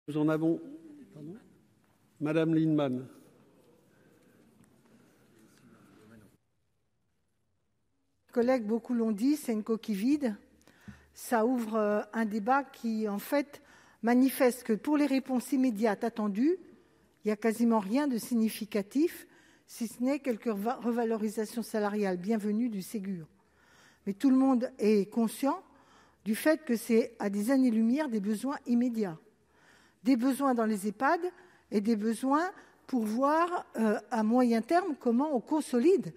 Nous en avons. Pardon, Madame Lienemann. Collègues, beaucoup l'ont dit, c'est une coquille vide. Ça ouvre un débat qui, en fait, manifeste que pour les réponses immédiates attendues, il n'y a quasiment rien de significatif, si ce n'est quelques revalorisations salariales bienvenues du Ségur. Mais tout le monde est conscient du fait que c'est à des années-lumière des besoins immédiats. Des besoins dans les EHPAD et des besoins pour voir à moyen terme comment on consolide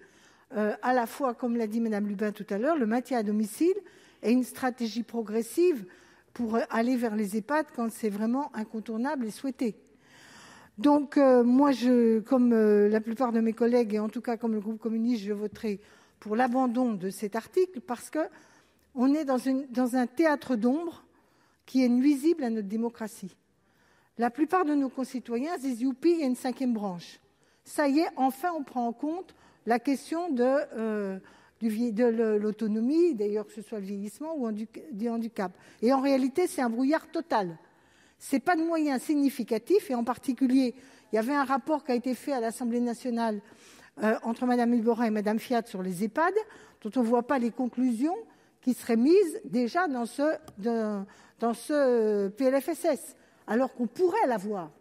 à la fois, comme l'a dit Mme Lubin tout à l'heure, le maintien à domicile et une stratégie progressive pour aller vers les EHPAD quand c'est vraiment incontournable et souhaité. Donc, moi, comme la plupart de mes collègues, et en tout cas comme le groupe communiste, je voterai pour l'abandon de cet article parce qu'on est dans un théâtre d'ombre qui est nuisible à notre démocratie. La plupart de nos concitoyens disent « youpi, il y a une 5e branche ». Ça y est, enfin, on prend en compte la question de l'autonomie, d'ailleurs que ce soit le vieillissement ou du handicap. Et en réalité, c'est un brouillard total. Ce n'est pas de moyens significatifs, et en particulier, il y avait un rapport qui a été fait à l'Assemblée nationale entre Mme Hilborin et Mme Fiat sur les EHPAD, dont on ne voit pas les conclusions qui seraient mises déjà dans ce PLFSS, alors qu'on pourrait l'avoir.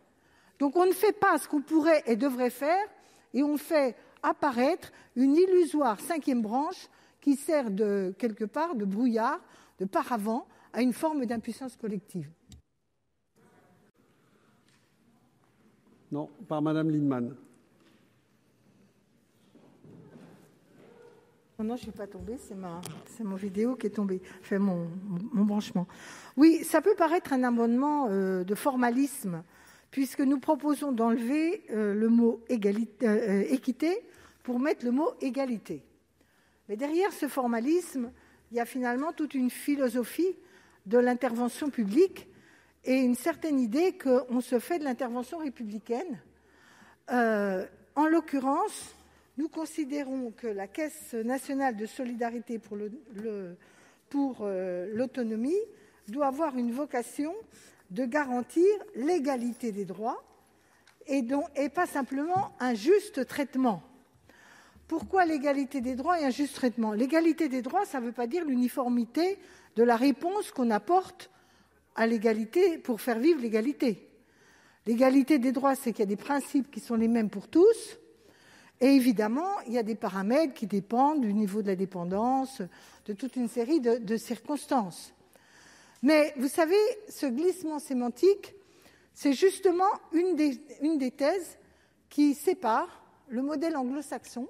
Donc on ne fait pas ce qu'on pourrait et devrait faire, et on fait apparaître une illusoire 5e branche qui sert quelque part de brouillard, de paravent à une forme d'impuissance collective. Non, par Madame Lienemann. Non, je ne suis pas tombée, c'est mon vidéo qui est tombée, enfin mon branchement. Oui, ça peut paraître un amendement de formalisme, puisque nous proposons d'enlever le mot équité pour mettre le mot égalité. Mais derrière ce formalisme, il y a finalement toute une philosophie de l'intervention publique et une certaine idée qu'on se fait de l'intervention républicaine. En l'occurrence, nous considérons que la Caisse nationale de solidarité pour l'autonomie doit avoir une vocation de garantir l'égalité des droits et pas simplement un juste traitement. Pourquoi l'égalité des droits et un juste traitement ? L'égalité des droits, ça ne veut pas dire l'uniformité de la réponse qu'on apporte à l'égalité pour faire vivre l'égalité. L'égalité des droits, c'est qu'il y a des principes qui sont les mêmes pour tous, et évidemment, il y a des paramètres qui dépendent du niveau de la dépendance, de toute une série de circonstances. Mais vous savez, ce glissement sémantique, c'est justement une des thèses qui sépare le modèle anglo-saxon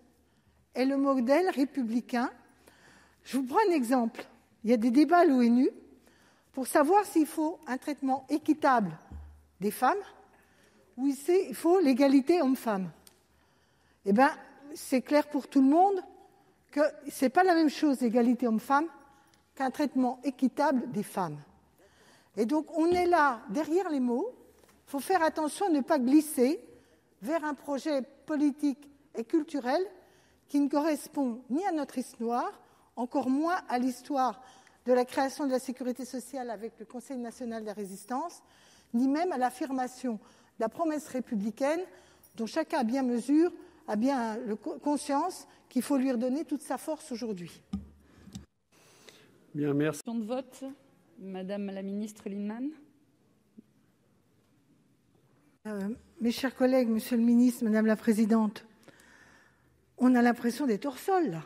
et le modèle républicain. Je vous prends un exemple. Il y a des débats à l'ONU pour savoir s'il faut un traitement équitable des femmes ou il faut l'égalité homme-femme. Eh bien, c'est clair pour tout le monde que ce n'est pas la même chose, l'égalité homme-femme, qu'un traitement équitable des femmes. Et donc, on est là, derrière les mots. Il faut faire attention à ne pas glisser vers un projet politique et culturel qui ne correspond ni à notre histoire, encore moins à l'histoire de la création de la sécurité sociale avec le Conseil national de la résistance, ni même à l'affirmation de la promesse républicaine dont chacun a bien conscience qu'il faut lui redonner toute sa force aujourd'hui. Bien, merci. De vote, Madame la ministre Lienemann. Mes chers collègues, Monsieur le ministre, Madame la présidente, on a l'impression d'être hors sol, là.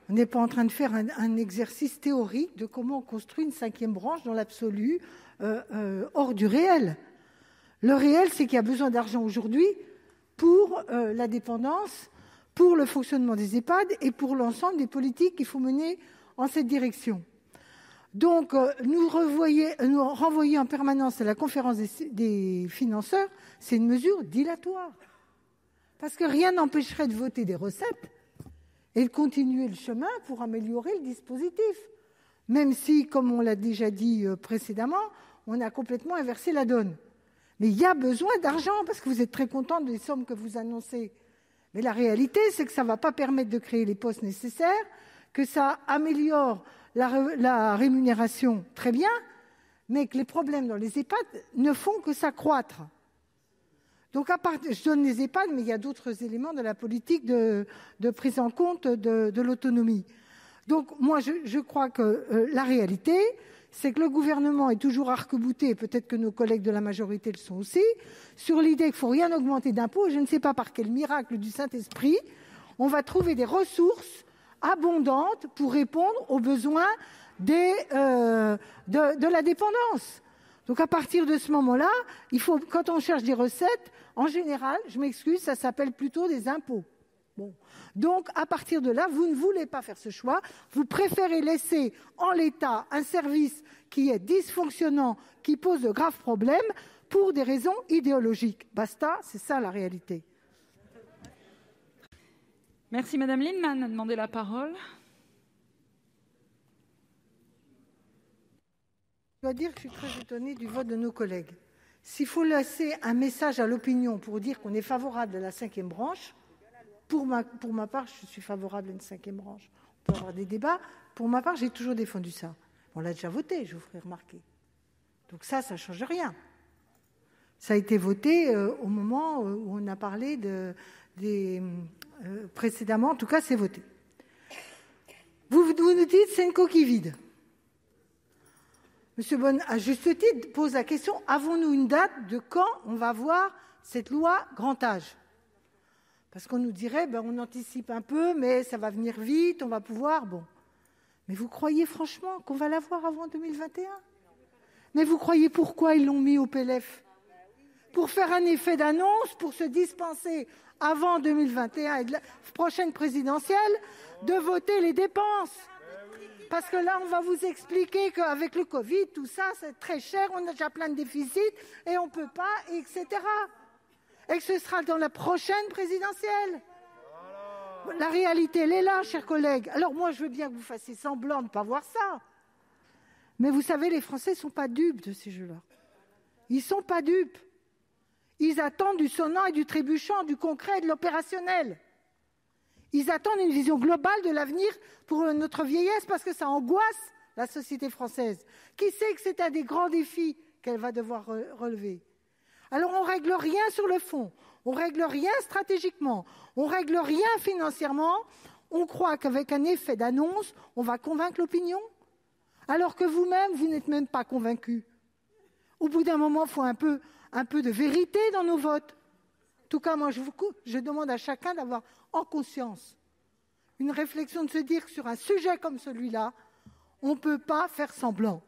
On n'est pas en train de faire un exercice théorique de comment on construit une 5e branche dans l'absolu, hors du réel. Le réel, c'est qu'il y a besoin d'argent aujourd'hui pour la dépendance, pour le fonctionnement des EHPAD et pour l'ensemble des politiques qu'il faut mener en cette direction. Donc, nous renvoyer en permanence à la conférence des financeurs, c'est une mesure dilatoire. Parce que rien n'empêcherait de voter des recettes et de continuer le chemin pour améliorer le dispositif. Même si, comme on l'a déjà dit précédemment, on a complètement inversé la donne. Mais il y a besoin d'argent, parce que vous êtes très contents des sommes que vous annoncez. Mais la réalité, c'est que ça ne va pas permettre de créer les postes nécessaires, que ça améliore la rémunération, très bien, mais que les problèmes dans les EHPAD ne font que s'accroître. Donc, je donne les EHPAD, mais il y a d'autres éléments de la politique de prise en compte de l'autonomie. Donc, moi, je crois que la réalité, c'est que le gouvernement est toujours arc-bouté, et peut-être que nos collègues de la majorité le sont aussi, sur l'idée qu'il ne faut rien augmenter d'impôts. Je ne sais pas par quel miracle du Saint-Esprit, on va trouver des ressources abondantes pour répondre aux besoins de la dépendance. Donc, à partir de ce moment-là, quand on cherche des recettes, en général, je m'excuse, ça s'appelle plutôt des impôts. Bon. Donc, à partir de là, vous ne voulez pas faire ce choix. Vous préférez laisser en l'état un service qui est dysfonctionnant, qui pose de graves problèmes, pour des raisons idéologiques. Basta, c'est ça la réalité. Merci Madame Lienemann a demandé la parole. Je dois dire que je suis très étonnée du vote de nos collègues. S'il faut laisser un message à l'opinion pour dire qu'on est favorable à la 5e branche, pour ma part, je suis favorable à une 5e branche. On peut avoir des débats. Pour ma part, j'ai toujours défendu ça. On l'a déjà voté, je vous ferai remarquer. Donc ça ne change rien. Ça a été voté au moment où on a parlé précédemment. En tout cas, c'est voté. Vous nous dites c'est une coquille vide. Monsieur Bonne, à juste titre, pose la question, avons-nous une date de quand on va voir cette loi grand âge ? Parce qu'on nous dirait, on anticipe un peu, mais ça va venir vite, on va pouvoir... Bon. Mais vous croyez franchement qu'on va la voir avant 2021 ? Mais vous croyez pourquoi ils l'ont mis au PLF ? Pour faire un effet d'annonce, pour se dispenser avant 2021 et de la prochaine présidentielle, de voter les dépenses. Parce que là, on va vous expliquer qu'avec le Covid, tout ça, c'est très cher, on a déjà plein de déficits et on ne peut pas, etc. Et que ce sera dans la prochaine présidentielle. La réalité, elle est là, chers collègues. Alors moi, je veux bien que vous fassiez semblant de ne pas voir ça. Mais vous savez, les Français ne sont pas dupes de ces jeux-là. Ils ne sont pas dupes. Ils attendent du sonnant et du trébuchant, du concret et de l'opérationnel. Ils attendent une vision globale de l'avenir pour notre vieillesse parce que ça angoisse la société française. Qui sait que c'est un des grands défis qu'elle va devoir relever ? Alors on ne règle rien sur le fond, on ne règle rien stratégiquement, on ne règle rien financièrement. On croit qu'avec un effet d'annonce, on va convaincre l'opinion, alors que vous-même, vous n'êtes même pas convaincu. Au bout d'un moment, il faut un peu de vérité dans nos votes. En tout cas, moi, je demande à chacun d'avoir en conscience une réflexion, de se dire que sur un sujet comme celui-là, on ne peut pas faire semblant.